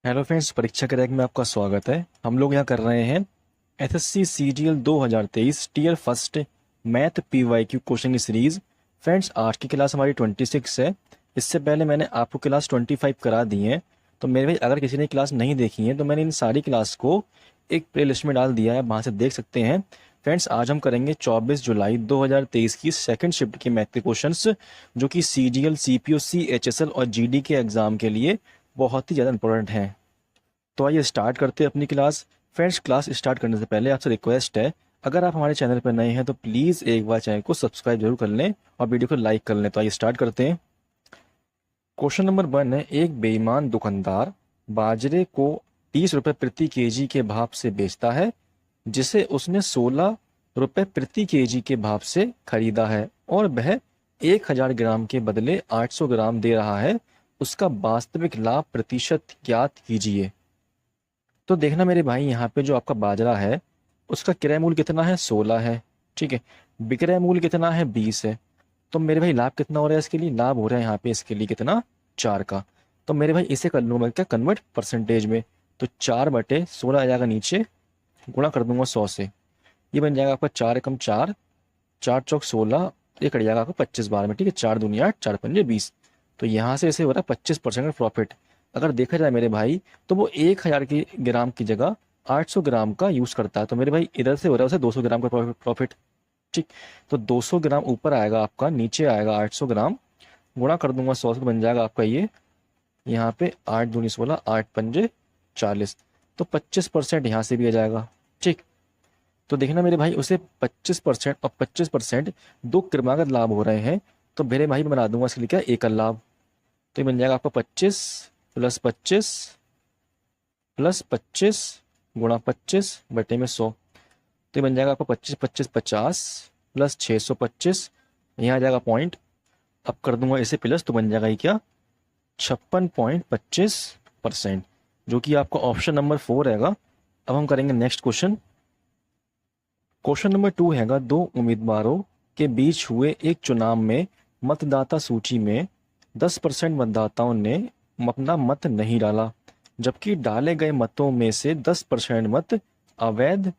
Hello friends, परीक्षा के rack में आपका स्वागत है। हम लोग यहाँ कर रहे हैं SSC CGL 2023 tier first math PYQ question की सीरीज। फ्रेंड्स, आज की क्लास हमारी 26 है। इससे पहले मैंने आपको क्लास 25 करा दी है। तो मेरे भाई, अगर किसी ने क्लास नहीं देखी है तो मैंने इन सारी क्लास को एक प्ले लिस्ट में डाल दिया है, वहाँ से देख सकते हैं। फ्रेंड्स, आज हम करेंगे 24 जुलाई 2023 की सेकंड शिफ्ट के मैथ के क्वेश्चंस, जो कि सीजीएल सीपीओ सीएचएसएल और जीडी के एग्जाम के लिए बहुत ही ज़्यादा इंपॉर्टेंट हैं। तो आइए स्टार्ट करते हैं अपनी क्लास। फ्रेंड्स, क्लास स्टार्ट करने से पहले आपसे रिक्वेस्ट है, अगर आप हमारे चैनल पर नए हैं तो प्लीज़ एक बार चैनल को सब्सक्राइब जरूर कर लें और वीडियो को लाइक कर लें। तो आइए स्टार्ट करते हैं। क्वेश्चन नंबर 1 है, एक बेईमान दुकानदार बाजरे को 30 रुपये प्रति केजी के भाव से बेचता है, जिसे उसने 16 रुपये प्रति केजी के भाव से खरीदा है, और वह 1000 ग्राम के बदले 800 ग्राम दे रहा है। उसका वास्तविक लाभ प्रतिशत ज्ञात कीजिए। तो देखना मेरे भाई, यहाँ पे जो आपका बाजरा है उसका क्रय मूल्य कितना है, 16 है। ठीक है। विक्रय मूल्य कितना है, 20 है। तो मेरे भाई लाभ कितना हो रहा है इसके लिए, लाभ हो रहा है यहाँ पे इसके लिए कितना, 4 का। तो मेरे भाई इसे कर लूँगा क्या, कन्वर्ट परसेंटेज में। तो 4/16 आ जाएगा नीचे, गुणा कर दूंगा 100 से। ये बन जाएगा आपका 4 एकम 4, 4 चौक 16, ये कट जाएगा आपको 25 बार में। ठीक है, 4 दूनी 8, 4 पंजे 20। तो यहाँ से ऐसे हो रहा है 25% का प्रॉफिट। अगर देखा जाए मेरे भाई, तो वो 1000 की ग्राम की जगह 800 ग्राम का यूज़ करता है। तो मेरे भाई इधर से हो रहा है उसे 200 ग्राम का प्रॉफिट। ठीक। तो 200 ग्राम ऊपर आएगा आपका, नीचे आएगा 800 ग्राम। गुणा कर दूंगा 100 से, बन जाएगा आपका ये यहाँ पे 8 दूनी 16, 8 पंजे 40। तो 25% यहाँ से भी आ जाएगा। ठीक। तो देखना मेरे भाई, उसे 25% और 25% दो क्रमागत लाभ हो रहे हैं। तो मेरे भाई मैं बना दूंगा इसके लिए क्या, एकल लाभ। तो ये बन जाएगा आपका 25 प्लस 25 प्लस 25 गुणा 25/100। तो ये बन जाएगा आपका 25 25 50 प्लस 625, यहाँ आ जाएगा पॉइंट। अब कर दूंगा इसे प्लस, तो बन जाएगा ये क्या, 56.25%, जो कि आपका ऑप्शन नंबर 4 रहेगा। अब हम करेंगे नेक्स्ट क्वेश्चन। क्वेश्चन नंबर 2 हैगा, दो उम्मीदवारों के बीच हुए एक चुनाव में मतदाता सूची में 10% मतदाताओं ने अपना मत नहीं डाला, जबकि डाले गए मतों में से 10% मत अवैध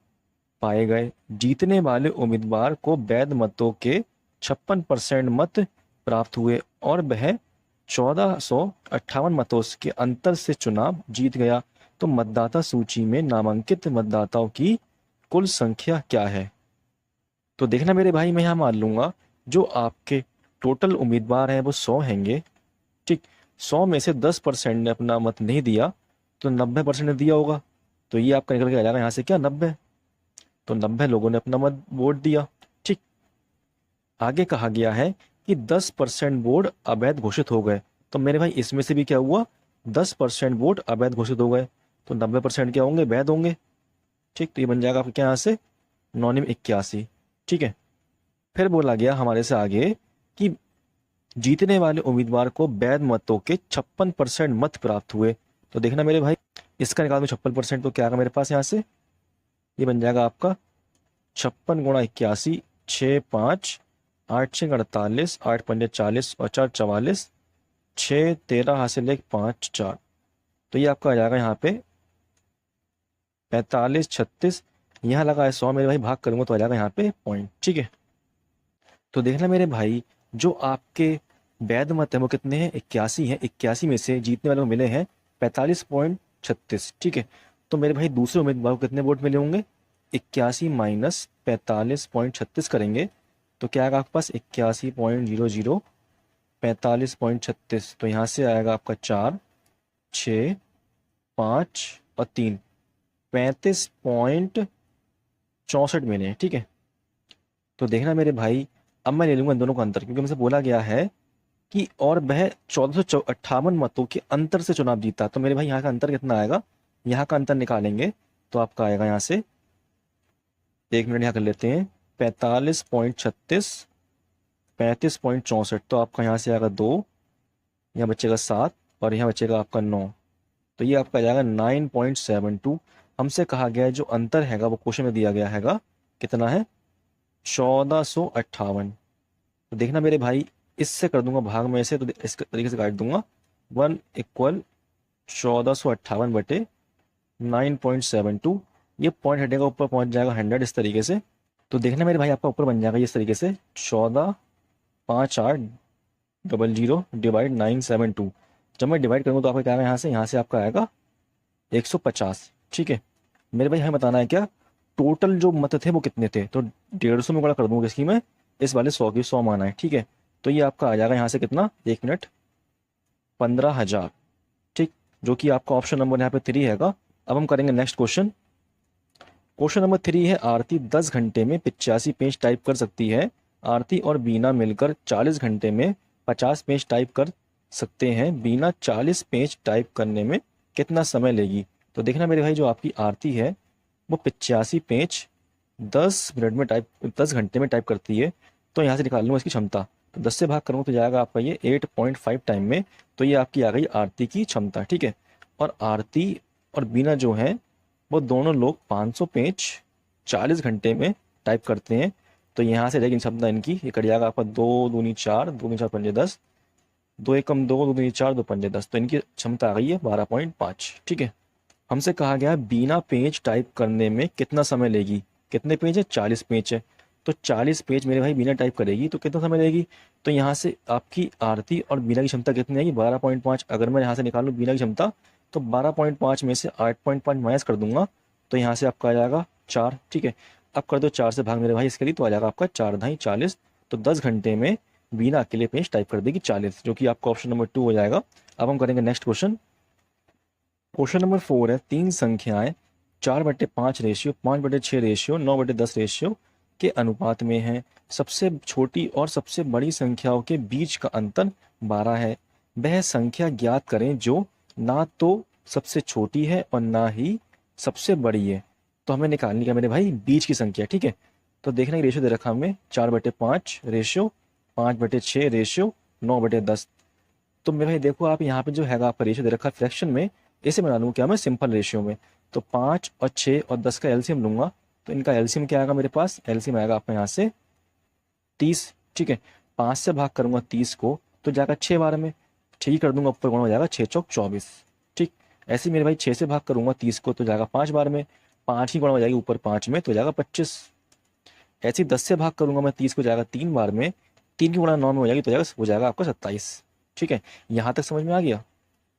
पाए गए। जीतने वाले उम्मीदवार को वैध मतों के 56% मत प्राप्त हुए और वह 1458 मतों के अंतर से चुनाव जीत गया। तो मतदाता सूची में नामांकित मतदाताओं की कुल संख्या क्या है। तो देखना मेरे भाई, मैं यहाँ मान लूंगा जो आपके टोटल उम्मीदवार हैं वो 100 हैंगे। ठीक। 100 में से 10% ने अपना मत नहीं दिया, तो 90% ने दिया होगा। तो ये आपका निकल के आ जाएगा यहाँ से क्या, 90। तो 90 लोगों ने अपना मत वोट दिया। ठीक। आगे कहा गया है कि 10% वोट अवैध घोषित हो गए। तो मेरे भाई इसमें से भी क्या हुआ, 10% वोट अवैध घोषित हो गए। तो 90% क्या होंगे, वैध होंगे। ठीक। तो ये बन जाएगा आपका क्या यहाँ से, 981। ठीक है। फिर बोला गया हमारे से आगे कि जीतने वाले उम्मीदवार को वैध मतों के 56% मत प्राप्त हुए। तो देखना मेरे भाई, इसका निकाल दो 56%, तो क्या आएगा मेरे पास यहाँ से, ये बन जाएगा आपका 56 × 81, 6 5 8 6 48, 8 पंजे 40 और 4 44, 6 13 हासिल 1 5 4। तो ये आपका आ जाएगा यहाँ पे 45 36। यहाँ लगा है 100 मेरे भाई, भाग करूंगा तो आ जाएगा यहाँ पे पॉइंट। ठीक है। तो देखना मेरे भाई, जो आपके वैध मत है वो कितने हैं, 81 हैं। 81 में से जीतने वाले को मिले हैं 45.36। ठीक है। तो मेरे भाई दूसरे उम्मीदवार को कितने वोट मिले होंगे, 81 माइनस 45.36 करेंगे तो क्या आएगा आपके पास, 81.00, 45.36। तो यहाँ से आएगा आपका 4 6 5 और 3, 35.64 मिले हैं। ठीक है। तो देखना मेरे भाई, अब मैं ले लूंगा इन दोनों का अंतर, क्योंकि मुझसे बोला गया है कि और वह 1458 मतों के अंतर से चुनाव जीता। तो मेरे भाई यहाँ का अंतर कितना आएगा, यहाँ का अंतर निकालेंगे तो आपका आएगा यहाँ से, 1 मिनट यहाँ कर लेते हैं, 45.36 35.64। तो आपका यहाँ से आएगा 2, यहाँ बचेगा 7 और यहाँ बचेगा आपका 9। तो ये आपका आ जाएगा 9.72। हमसे कहा गया है जो अंतर हैगा वो क्वेश्चन में दिया गया हैगा कितना है, 1458। तो देखना मेरे भाई, इससे कर दूंगा भाग में से, तो इस तरीके से काट दूंगा, 1 = 1458 बटे 9.72, ये पॉइंट हटेगा ऊपर पहुंच जाएगा 100 इस तरीके से। तो देखना मेरे भाई आपका ऊपर बन जाएगा इस तरीके से 14,5800 डिवाइड 972। जब मैं डिवाइड करूँगा तो आपका क्या आएगा, यहाँ से आपका आएगा 150। ठीक है मेरे भाई, हमें बताना है क्या टोटल जो मत थे वो कितने थे। तो 150 में गुणा कर दूंगा किसकी मैं, इस वाले 100 की, 100 माना है। ठीक है तो ये आपका आ जाएगा यहाँ से कितना, 1 मिनट 15,000। ठीक, जो कि आपका ऑप्शन नंबर यहाँ पे 3 हैगा। अब हम करेंगे नेक्स्ट क्वेश्चन। क्वेश्चन नंबर 3 है, आरती 10 घंटे में 85 पेज टाइप कर सकती है। आरती और बीना मिलकर 40 घंटे में 50 पेज टाइप कर सकते हैं। बीना 40 पेज टाइप करने में कितना समय लेगी। तो देखना मेरे भाई, जो आपकी आरती है वो 85 पेज 10 मिनट में टाइप 10 घंटे में टाइप करती है। तो यहाँ से निकाल लूँगा इसकी क्षमता। तो 10 से भाग करूँगा तो जाएगा आपका ये 8.5 टाइम में। तो ये आपकी आ गई आरती की क्षमता। ठीक है, और आरती और बीना जो है वो दोनों लोग 500 पेज 40 घंटे में टाइप करते हैं। तो यहाँ से रहेगी क्षमता इनकी, ये कट जाएगा आपका 2 दूनी 4, 2 दूनी 4 पंजे 10, 2 एकम 2, 2 दूनी 4, 2 पंजे 10। तो इनकी क्षमता आ गई है 12.5। ठीक है, हमसे कहा गया बिना पेज टाइप करने में कितना समय लेगी। कितने पेज है, 40 पेज है। तो 40 पेज मेरे भाई बिना टाइप करेगी तो कितना समय लेगी। तो यहाँ से आपकी आरती और बीना की क्षमता कितनी आएगी, 12.5। अगर मैं यहाँ से निकालूँ बीना की क्षमता तो 12.5 में से 8.5 माइनस कर दूंगा तो यहाँ से आपका आ जाएगा 4। ठीक है, अब कर दो 4 से भाग मेरे भाई इसके लिए, तो आ जाएगा आपका 4 ढाई 40। तो 10 घंटे में बीना अकेले पेज टाइप कर देगी 40, जो कि आपका ऑप्शन नंबर 2 हो जाएगा। अब हम करेंगे नेक्स्ट क्वेश्चन। क्वेश्चन नंबर 4 है, 3 संख्याएं 4/5 रेशियो, 5/6 रेशियो, 9/10 रेशियो के अनुपात में है। सबसे छोटी और सबसे बड़ी संख्याओं के बीच का अंतर 12 है। वह संख्या ज्ञात करें जो ना तो सबसे छोटी है और ना ही सबसे बड़ी है। तो हमें निकालनी है मेरे भाई बीच की संख्या। ठीक है, तो देखना कि रेशियो दे रखा हमें 4/5 रेशियो, 5/6 रेशियो, 9/10। तो मेरे भाई देखो आप यहाँ पे जो है आपका रेशियो दे रखा है फ्रैक्शन में, इसे बना लूँ क्या मैं सिंपल रेशियो में। तो 5 और 6 और 10 का एलसीएम लूंगा। तो इनका एलसीएम क्या आएगा मेरे पास, एलसीएम आएगा आपका यहाँ से 30। ठीक है, 5 से भाग करूंगा 30 को तो जाएगा 6 बार में, ठीक कर दूंगा ऊपर गुणा हो जाएगा 6 चौक 24। ठीक, ऐसे ही मेरे भाई 6 से भाग करूंगा 30 को तो जाएगा 5 बार में, 5 ही गुणा हो जाएगी ऊपर 5 में तो जाएगा 25। ऐसे ही 10 से भाग करूंगा मैं 30 को जाएगा 3 बार में, 3 की गुणा 9 में हो जाएगी तो हो जाएगा आपका 27। ठीक है, यहाँ तक समझ में आ गया।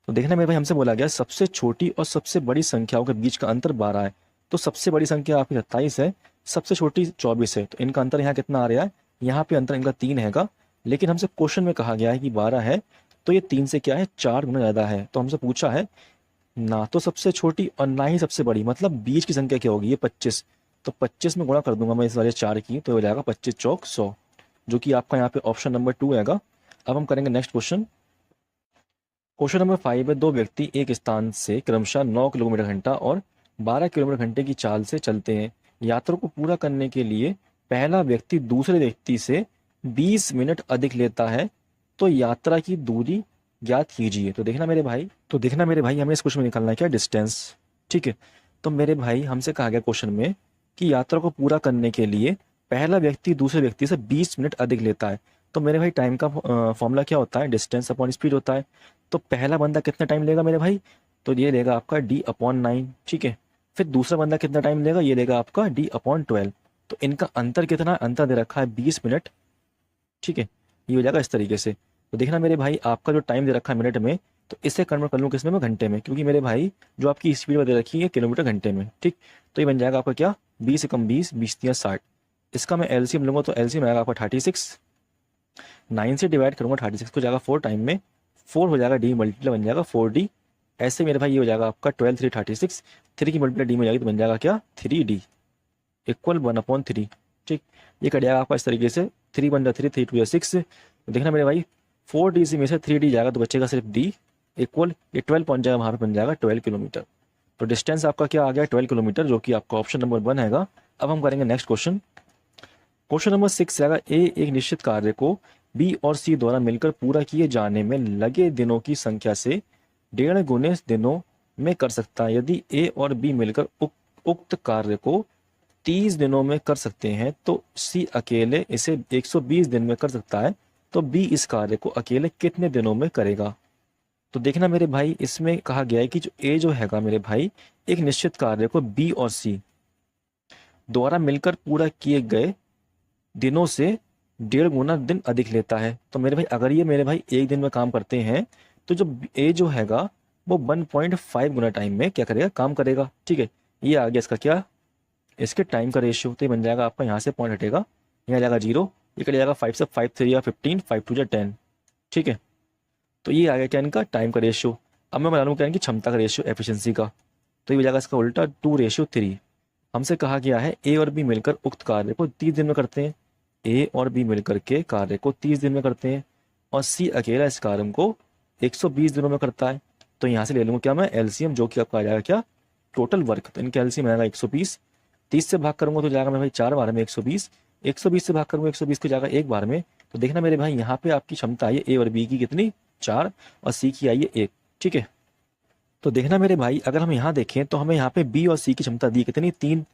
तो देखना मेरे भाई, हमसे बोला गया सबसे छोटी और सबसे बड़ी संख्याओं के बीच का अंतर 12 है। तो सबसे बड़ी संख्या आपकी 27 है, सबसे छोटी 24 है। तो इनका अंतर यहाँ कितना आ रहा है, यहाँ पे अंतर इनका 3 हैगा। लेकिन हमसे क्वेश्चन में कहा गया है कि 12 है, तो ये 3 से क्या है 4 गुना ज़्यादा है। तो हमसे पूछा है ना तो सबसे छोटी और ना ही सबसे बड़ी, मतलब बीच की संख्या क्या होगी, ये 25। तो 25 में गुणा कर दूंगा मैं इस वाले 4 की, तो हो जाएगा 25 चौक 100, जो कि आपका यहाँ पे ऑप्शन नंबर 2 हैगा। अब हम करेंगे नेक्स्ट क्वेश्चन। क्वेश्चन नंबर 5 है, 2 व्यक्ति एक स्थान से क्रमशः 9 किलोमीटर घंटा और 12 किलोमीटर घंटे की चाल से चलते हैं। यात्रा को पूरा करने के लिए पहला व्यक्ति दूसरे व्यक्ति से 20 मिनट अधिक लेता है। तो यात्रा की दूरी ज्ञात कीजिए। तो देखना मेरे भाई हमें इस क्वेश्चन में निकालना है क्या, डिस्टेंस। ठीक है, तो मेरे भाई हमसे कहा गया क्वेश्चन में कि यात्रा को पूरा करने के लिए पहला व्यक्ति दूसरे व्यक्ति से 20 मिनट अधिक लेता है। तो मेरे भाई टाइम का फॉर्मूला क्या होता है, डिस्टेंस अपॉन स्पीड होता है। तो पहला बंदा कितना टाइम लेगा मेरे भाई, तो ये लेगा आपका d/9। ठीक है, फिर दूसरा बंदा कितना टाइम लेगा, ये लेगा आपका d/12। तो इनका अंतर कितना, अंतर दे रखा है 20 मिनट। ठीक है, ये हो जाएगा इस तरीके से। तो देखना मेरे भाई आपका जो टाइम दे रखा है मिनट में, तो इससे कन्वर्ट कर लूँ किसमें, मैं घंटे में, क्योंकि मेरे भाई जो आपकी स्पीड दे रखी है किलोमीटर घंटे में। ठीक, तो ये बन जाएगा आपका क्या, 20 एकम 20, 20 60। इसका मैं एलसीएम लूंगा तो एलसीएम आएगा आपका 36। 9 से डिवाइड करूंगा 36 को जाएगा 4 टाइम में, 4 हो जाएगा डी मल्टीप्लाई बन जाएगा 4d। ऐसे मेरे भाई ये हो जाएगा आपका 12 3 36, 3 की मल्टीप्लाई डी में जाएगी तो बन जाएगा क्या 3d इक्वल 1/3। ठीक, ये कट जाएगा आपका इस तरीके से, 3 बन जाए 3, 3 2 6। तो देखना मेरे भाई 4d से में से 3d जाएगा तो बचेगा सिर्फ d इक्वल, ये 12 पहुंच जाएगा वहाँ पे बन जाएगा 12 किलोमीटर। तो डिस्टेंस आपका क्या आ गया 12 किलोमीटर, जो कि आपका ऑप्शन नंबर 1 हैगा। अब हम करेंगे नेक्स्ट क्वेश्चन। क्वेश्चन नंबर 6 आएगा, ए एक निश्चित कार्य को बी और सी द्वारा मिलकर पूरा किए जाने में लगे दिनों की संख्या से 1.5 गुने दिनों में कर सकता है। यदि ए और बी मिलकर उक्त कार्य को 30 दिनों में कर सकते हैं तो सी अकेले इसे 120 दिन में कर सकता है। तो बी इस कार्य को अकेले कितने दिनों में करेगा। तो देखना मेरे भाई, इसमें कहा गया है कि जो ए जो हैगा मेरे भाई, एक निश्चित कार्य को बी और सी द्वारा मिलकर पूरा किए गए दिनों से 1.5 गुना दिन अधिक लेता है। तो मेरे भाई अगर ये मेरे भाई एक दिन में काम करते हैं, तो जो ए जो हैगा वो 1.5 गुना टाइम में क्या करेगा, काम करेगा। ठीक है, ये आ गया इसका क्या, इसके टाइम का रेशियो। तो ये बन जाएगा आपका, यहाँ से पॉइंट हटेगा, यहाँ जाएगा 0, ये कट जाएगा 5 से, 5 3 या 15, 5 2 10। ठीक है, तो ये आ गया क्या इनका टाइम का रेशियो। अब मैं बना लूँ क्या, इनकी क्षमता का रेशियो एफिशिएंसी का। तो ये हो जाएगा इसका उल्टा 2:3। हमसे कहा गया है ए और बी मिलकर उक्त कार्य को 30 दिन में करते हैं। ए और बी मिलकर के कार्य को 30 दिन में करते हैं और सी अकेला इस कार्य को 120 दिनों में करता है। तो यहाँ से ले लूँगा क्या मैं एलसीएम, जो कि आपका आ जाएगा क्या, टोटल वर्क। तो इनका एलसीएम आएगा 120, 30 से भाग करूंगा तो जाएगा मेरे भाई 4 बार में 120, 120 से भाग करूंगा 120 को जाएगा एक बार में। तो देखना मेरे भाई यहाँ पे आपकी क्षमता आई है ए और बी की कितनी, 4, और सी की आई है 1। ठीक है, तो देखना मेरे भाई अगर हम यहाँ देखें तो हमें यहाँ पे बी और सी की क्षमता दी कितनी, 3।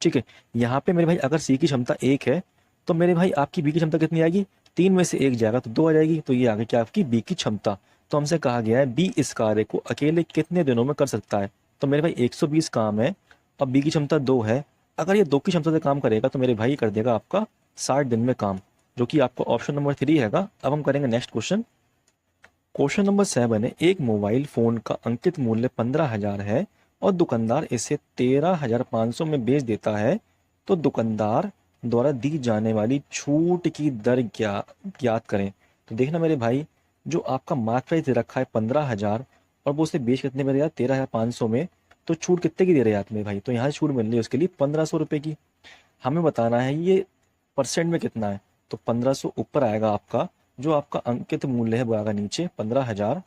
ठीक है, यहाँ पे मेरे भाई अगर सी की क्षमता 1 है तो मेरे भाई आपकी बी की क्षमता कितनी आएगी, 3 में से 1 जाएगा तो 2 आ जाएगी। तो ये आगे क्या आपकी बी की क्षमता। तो हमसे कहा गया है बी इस कार्य को अकेले कितने दिनों में कर सकता है। तो मेरे भाई 120 काम है और बी की क्षमता 2 है। अगर ये 2 की क्षमता से काम करेगा तो मेरे भाई कर देगा आपका 60 दिन में काम, जो कि आपका ऑप्शन नंबर 3 हैगा। अब हम करेंगे नेक्स्ट क्वेश्चन। क्वेश्चन नंबर 7 है, एक मोबाइल फोन का अंकित मूल्य 15,000 है और दुकानदार इसे 13,500 में बेच देता है। तो दुकानदार द्वारा दी जाने वाली छूट की दर ज्ञात करें। तो देखना मेरे भाई, जो आपका मार्क प्राइस दे रखा है 15,000 और वो उसे बेच कितने में रहा, 13,500 में, तो छूट कितने की दे रहे हैं आप मेरे भाई। तो यहाँ से छूट मिल रही है उसके लिए 1,500 रुपये की। हमें बताना है ये परसेंट में कितना है। तो 1,500 ऊपर आएगा आपका, जो आपका अंकित मूल्य है वो आएगा नीचे 15,000,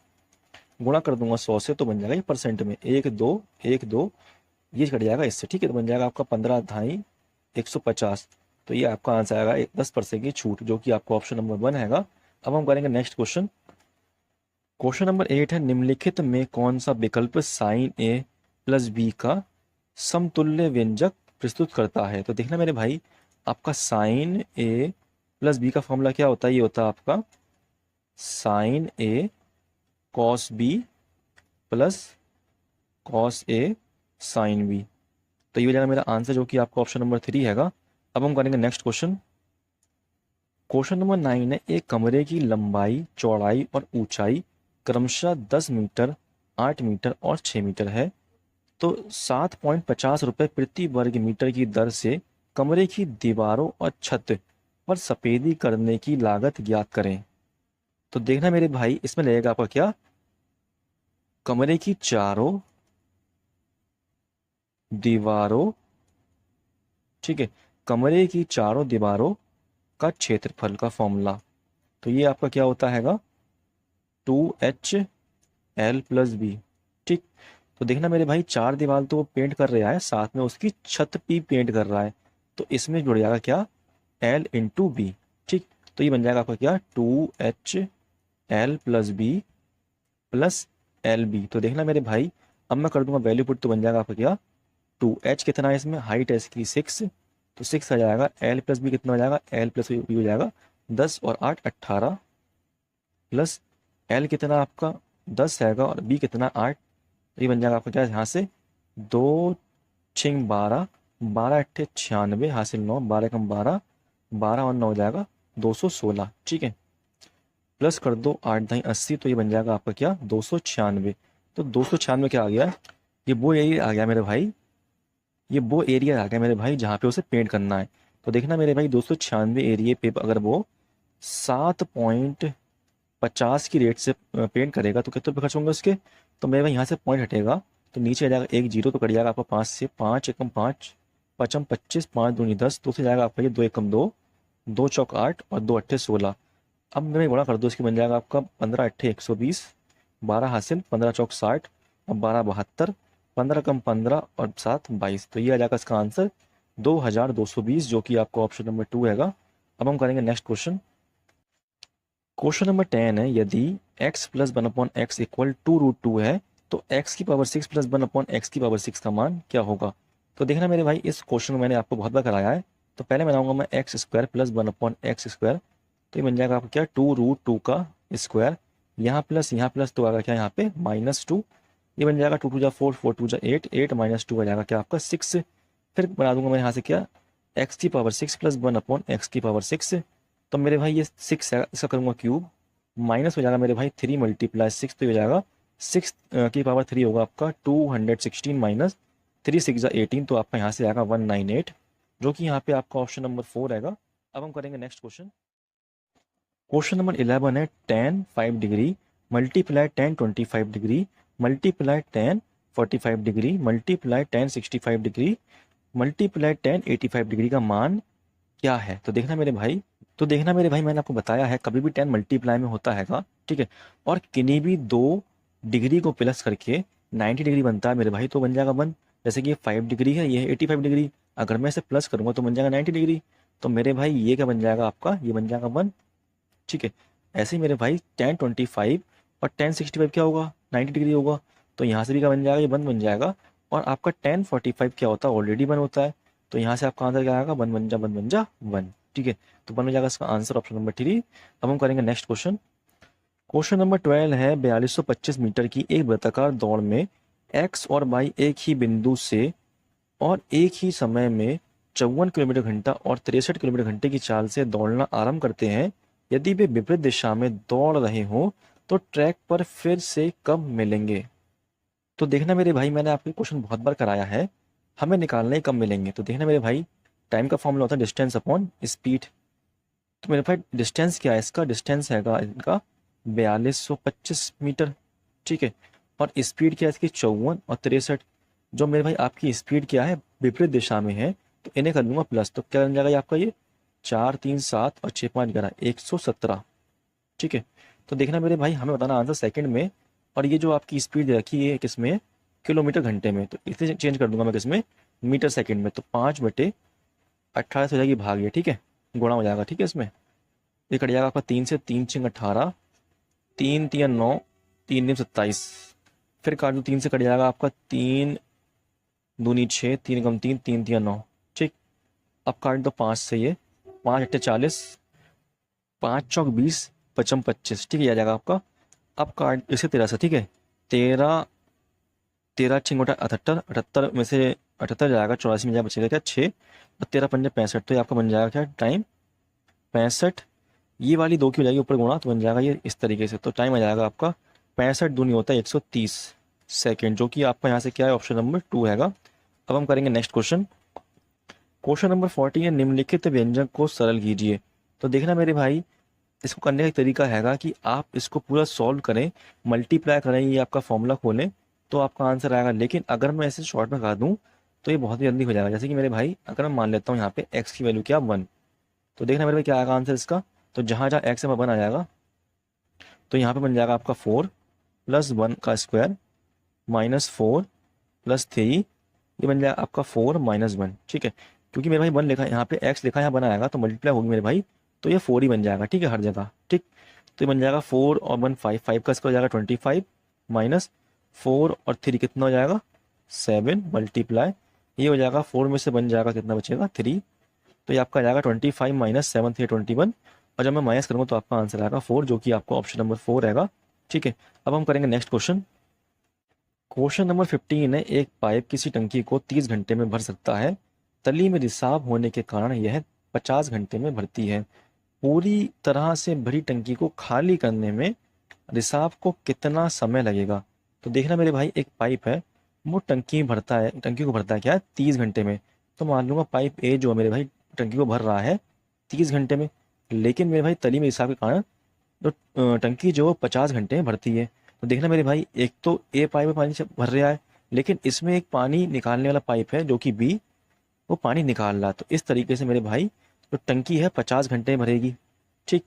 गुणा कर दूंगा 100 से तो बन जाएगा ये परसेंट में 1, 2, ये कट जाएगा इससे। ठीक है, तो बन जाएगा आपका 15 ढाई 150। तो ये आपका आंसर आएगा 10% की छूट, जो कि आपका ऑप्शन नंबर 1 हैगा। अब हम करेंगे नेक्स्ट क्वेश्चन। क्वेश्चन नंबर 8 है, निम्नलिखित में कौन सा विकल्प साइन ए प्लस बी का समतुल्य व्यंजक प्रस्तुत करता है। तो देखना मेरे भाई, आपका साइन ए प्लस बी का फॉर्मूला क्या होता है, ये होता है आपका sign A cos B plus cos A sine B. तो ये हो जाएगा मेरा आंसर, जो कि आपका ऑप्शन नंबर 3 हैगा। अब हम करेंगे नेक्स्ट क्वेश्चन। क्वेश्चन नंबर 9 है, एक कमरे की लंबाई, चौड़ाई और ऊंचाई क्रमशः 10 मीटर, 8 मीटर और 6 मीटर है। तो 7.50 रुपये प्रति वर्ग मीटर की दर से कमरे की दीवारों और छत पर सफेदी करने की लागत ज्ञात करें। तो देखना मेरे भाई, इसमें लगेगा आपका क्या, कमरे की चारों दीवारों, ठीक है, कमरे की चारों दीवारों का क्षेत्रफल का फॉर्मूला। तो ये आपका क्या होता हैगा, 2HL प्लस बी। ठीक, तो देखना मेरे भाई, 4 दीवार तो वो पेंट कर रहा है, साथ में उसकी छत भी पेंट कर रहा है, तो इसमें जुड़ जाएगा क्या, L इंटू बी। ठीक, तो ये बन जाएगा आपका क्या, 2HL plus B plus LB। तो देखना मेरे भाई, अब मैं कर दूंगा वैल्यू पुट, तो बन जाएगा आपका क्या, 2H कितना है इसमें, हाइट है इसकी 6, तो 6 आ जाएगा, L प्लस बी कितना हो जाएगा, L प्लस बी हो जाएगा 10 और 8 18, प्लस L कितना आपका 10 हैगा और B कितना 8। ये बन जाएगा आपका क्या, यहाँ से 2 6 12, 12 8 96 हासिल 9, 12 कम 12, 12 और 9 हो जाएगा 216। ठीक है, प्लस कर दो 8 ढाई 80, तो ये बन जाएगा आपका क्या, 296। तो 296 क्या आ गया, ये वो एरिया आ गया मेरे भाई, ये वो एरिया आ गया मेरे भाई जहाँ पे उसे पेंट करना है। तो देखना मेरे भाई, 296 एरिया पे अगर वो 7.50 की रेट से पेंट करेगा तो कितने रुपये खर्च होंगे उसके। तो मेरे भाई यहाँ से पॉइंट हटेगा तो नीचे आ जाएगा 1 0, तो कट जाएगा आपका 5 से, 5 एकम 5, 5 25, 5 दूनी 10, तो से जाएगा आपका ये 2 एकम 2, 2 चौक 8 और 2 अट्ठे 16। अब मेरे गुणा कर दो, इसकी बन जाएगा आपका 15 अट्ठे 120, 12 हासिल, 15 चौक 60 और 12 72, 15 कम 15 और 7 22। तो ये आ जाएगा इसका आंसर 2220, जो कि आपका ऑप्शन नंबर 2 हैगा। अब हम करेंगे नेक्स्ट क्वेश्चन। क्वेश्चन नंबर 10 है, यदि x प्लस 1/x इक्वल 2√2 है तो x की पावर 6 प्लस 1/x की पावर 6 का मान क्या होगा। तो देखना मेरे भाई, इस क्वेश्चन में मैंने आपको बहुत बार कराया है। तो पहले बनाऊंगा मैं x² प्लस 1/x², तो ये बन जाएगा आपका क्या, 2√2 का स्क्वायर यहाँ प्लस तो आएगा क्या यहाँ पे -2, ये बन जाएगा 2 2 जा 4, 4 2 जा 8, 8 -2 आ जाएगा क्या आपका 6। फिर बना दूंगा मैं यहाँ से क्या x⁻6 + 1/x⁻6। तो मेरे भाई ये 6 है, इसका करूँगा क्यूब, माइनस हो जाएगा मेरे भाई 3 × 6, तो ये हो जाएगा 6 की पावर 3 होगा आपका 216 माइनस 3 6 जा 18, तो आपका यहाँ से आएगा 198, जो कि यहाँ पे आपका ऑप्शन नंबर 4 आएगा। अब हम करेंगे नेक्स्ट क्वेश्चन। क्वेश्चन नंबर 11 है tan 5 degree multiply tan 25 degree multiply tan 45 degree multiply tan 65 degree multiply tan 85 degree का मान क्या है। तो देखना मेरे भाई मैंने आपको बताया है कभी भी tan मल्टीप्लाई में होता हैगा, ठीक है, और किन्हीं भी 2 डिग्री को प्लस करके 90 डिग्री बनता है मेरे भाई, तो बन जाएगा 1। जैसे कि ये 5 डिग्री है, ये है 85 डिग्री, अगर मैं इसे प्लस करूंगा तो बन जाएगा 90 डिग्री। तो मेरे भाई ये क्या बन जाएगा आपका, ये बन जाएगा 1, ठीक है। ऐसे ही मेरे भाई tan 25 और tan 65 क्या होगा, 90 डिग्री होगा, तो यहाँ से भी क्या बन जाएगा, ये 1 बन जाएगा। और आपका tan 45 क्या होता है, ऑलरेडी 1 होता है, तो यहाँ से आपका आंसर क्या आएगा, 1 बन जा 1 बन जा 1, ठीक है। तो 1 हो जाएगा इसका आंसर, ऑप्शन नंबर 3। अब हम करेंगे नेक्स्ट क्वेश्चन। क्वेश्चन नंबर 12 है 4225 मीटर की एक वृत्ताकार दौड़ में एक्स और वाई एक ही बिंदु से और एक ही समय में 54 किलोमीटर घंटा और 63 किलोमीटर घंटे की चाल से दौड़ना आरंभ करते हैं। यदि वे विपरीत दिशा में दौड़ रहे हों तो ट्रैक पर फिर से कब मिलेंगे। तो देखना मेरे भाई, मैंने आपको क्वेश्चन बहुत बार कराया है, हमें निकालना है कब मिलेंगे। तो देखना मेरे भाई, टाइम का फॉर्मूला होता है डिस्टेंस अपॉन स्पीड। तो मेरे भाई डिस्टेंस क्या है, इसका डिस्टेंस हैगा इनका 4225 मीटर, ठीक है, और स्पीड क्या है इसकी 54 और 63। जो मेरे भाई आपकी स्पीड क्या है, विपरीत दिशा में है, तो इन्हें कर दूंगा प्लस, तो क्या बन जाएगा ये आपका, ये 4 3 7 और 6 5 11 117, ठीक है। तो देखना मेरे भाई, हमें बताना आंसर सेकंड में, और ये जो आपकी स्पीड रखी है किस में है, किलोमीटर घंटे में, तो इसे चेंज कर दूंगा मैं किस में, मीटर सेकंड में। तो 5/18 से हो जाएगी भाग, ये ठीक है, गुणा हो जाएगा, ठीक है। इसमें ये कट जाएगा आपका 3 से, 3 6 18, 3 3 9, 3 9 27, फिर काट दो 3 से, कट जाएगा आपका 3 दूनी 6, 3 कम 3, 3 3 9, ठीक। अब काट दो 5 से, ये 5 8 40, 5 चौक 20, 5 25, ठीक है, आ जाएगा आपका। अब काट इसे 13 से, ठीक है, 13 13 6 78, 78 में से 78 जाएगा, 84 में जाएगा, बचेगा क्या 6, और 13 पंजे 65, तो ये आपका बन जाएगा क्या टाइम 65। ये वाली 2 की हो जाएगी ऊपर गुणा, तो बन जाएगा ये इस तरीके से, तो टाइम आ जाएगा आपका 65 दूनी होता है 130 सेकेंड, जो कि आपका यहाँ से क्या है, ऑप्शन नंबर 2 हैगा। अब हम करेंगे नेक्स्ट क्वेश्चन। क्वेश्चन नंबर 14 है निम्नलिखित व्यंजक को सरल कीजिए। तो देखना मेरे भाई, इसको करने का एक तरीका हैगा कि आप इसको पूरा सॉल्व करें, मल्टीप्लाई करें, ये आपका फॉर्मूला खोलें, तो आपका आंसर आएगा। लेकिन अगर मैं ऐसे शॉर्ट में कर दूं तो ये बहुत ही जल्दी हो जाएगा। जैसे कि मेरे भाई, अगर मैं मान लेता हूँ यहाँ पे एक्स की वैल्यू क्या 1, तो देखना मेरे भाई क्या आएगा आंसर इसका। तो जहाँ जहाँ एक्स में 1 आ जाएगा, तो यहाँ पे बन जाएगा आपका 4 + 1 का स्क्वायर -4 + 3, ये बन जाएगा आपका 4 - 1, ठीक है। क्योंकि मेरे भाई 1 लिखा है यहाँ पे, एक्स लिखा है, यहाँ 1 आएगा, तो मल्टीप्लाई होगी मेरे भाई, तो ये 4 ही बन जाएगा, ठीक है, हर जगह, ठीक। तो ये बन जाएगा 4 और 1 5, 5 का स्क्वायर हो जाएगा 25 -4 और 3 कितना हो जाएगा 7, मल्टीप्लाई ये हो जाएगा 4 में से बन जाएगा कितना बचेगा 3, तो ये आपका आ जाएगा 25 - 7 × 21, और जब मैं माइनस करूँगा तो आपका आंसर आएगा 4, जो कि आपका ऑप्शन नंबर 4 रहेगा, ठीक है। अब हम करेंगे नेक्स्ट क्वेश्चन। क्वेश्चन नंबर 15 है एक पाइप किसी टंकी को 30 घंटे में भर सकता है। तली में रिसाव होने के कारण यह 50 घंटे में भरती है। पूरी तरह से भरी टंकी को खाली करने में रिसाव को कितना समय लगेगा। तो देखना मेरे भाई, एक पाइप है, वो टंकी को भरता है क्या 30 घंटे में। तो मान लूंगा पाइप ए जो है मेरे भाई टंकी को भर रहा है 30 घंटे में, लेकिन मेरे भाई तली में रिसाव के कारण तो टंकी जो 50 घंटे में भरती है। तो देखना मेरे भाई, एक तो ए पाइप में पानी से भर रहा है, लेकिन इसमें एक पानी निकालने वाला पाइप है जो कि बी, वो पानी निकाल रहा है। तो इस तरीके से मेरे भाई जो टंकी है 50 घंटे में भरेगी, ठीक।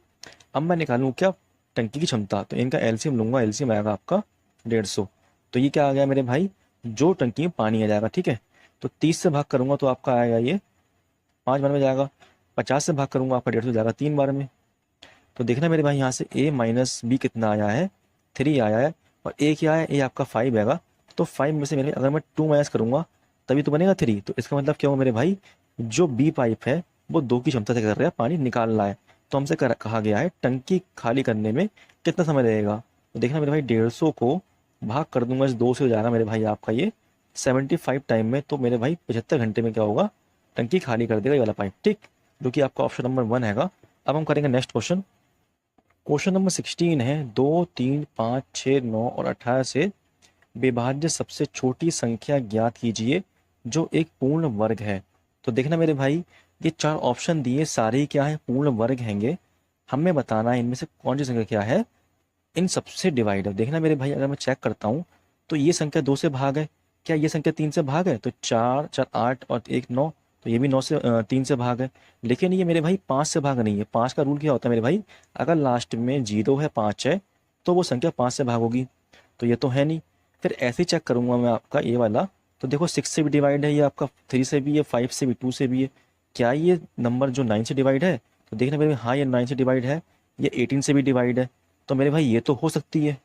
अब मैं निकालूँ क्या टंकी की क्षमता, तो इनका एलसीएम लूंगा, एलसीएम आएगा आपका 150। तो ये क्या आ गया मेरे भाई, जो टंकी में पानी आ जाएगा, ठीक है। तो 30 से भाग करूंगा तो आपका आएगा ये 5 बार में जाएगा, 50 से भाग करूंगा आपका 150 जाएगा 3 बार में। तो देखना मेरे भाई, यहाँ से a - b कितना आया है 3 आया है, और a क्या है, a आपका 5 आएगा। तो 5 में से मेरे अगर मैं 2 माइनस करूंगा तभी तो बनेगा 3। तो इसका मतलब क्या होगा मेरे भाई, जो बी पाइप है वो 2 की क्षमता से कर रहा है, पानी निकाल रहा है। तो हमसे कहा गया है टंकी खाली करने में कितना समय लगेगा। तो देखना मेरे भाई 150 को भाग कर दूंगा इस 2 से, हो जाएगा मेरे भाई आपका ये 75 टाइम में। तो मेरे भाई 75 घंटे में क्या होगा, टंकी खाली कर देगा ये वाला पाइप, ठीक, जो कि आपका ऑप्शन नंबर 1 हैगा। अब हम करेंगे नेक्स्ट क्वेश्चन। क्वेश्चन नंबर 16 है, 2, 3, 5, 6, 9 और 18 से विभाज्य सबसे छोटी संख्या ज्ञात कीजिए जो एक पूर्ण वर्ग है। तो देखना मेरे भाई ये 4 ऑप्शन दिए सारे ही क्या है, पूर्ण वर्ग हैंगे। हमें बताना है इनमें से कौन सी संख्या क्या है इन सबसे डिवाइड है। देखना मेरे भाई अगर मैं चेक करता हूँ तो ये संख्या 2 से भाग है, क्या ये संख्या 3 से भाग है, तो 4 4 8 और 1 9, तो ये भी 9 से 3 से भाग है। लेकिन ये मेरे भाई 5 से भाग नहीं है। 5 का रूल क्या होता है मेरे भाई, अगर लास्ट में 0 है 5 है तो वो संख्या 5 से भाग होगी, तो ये तो है नहीं। फिर ऐसे ही चेक करूंगा मैं आपका ये वाला, तो देखो 6 से भी डिवाइड है, ये आपका 3 से भी है, 5 से भी, 2 से भी है। क्या ये नंबर जो 9 से डिवाइड है, तो देखना मेरे भाई हाँ ये 9 से डिवाइड है। ये 18 से भी डिवाइड है, तो मेरे भाई ये तो हो सकती है,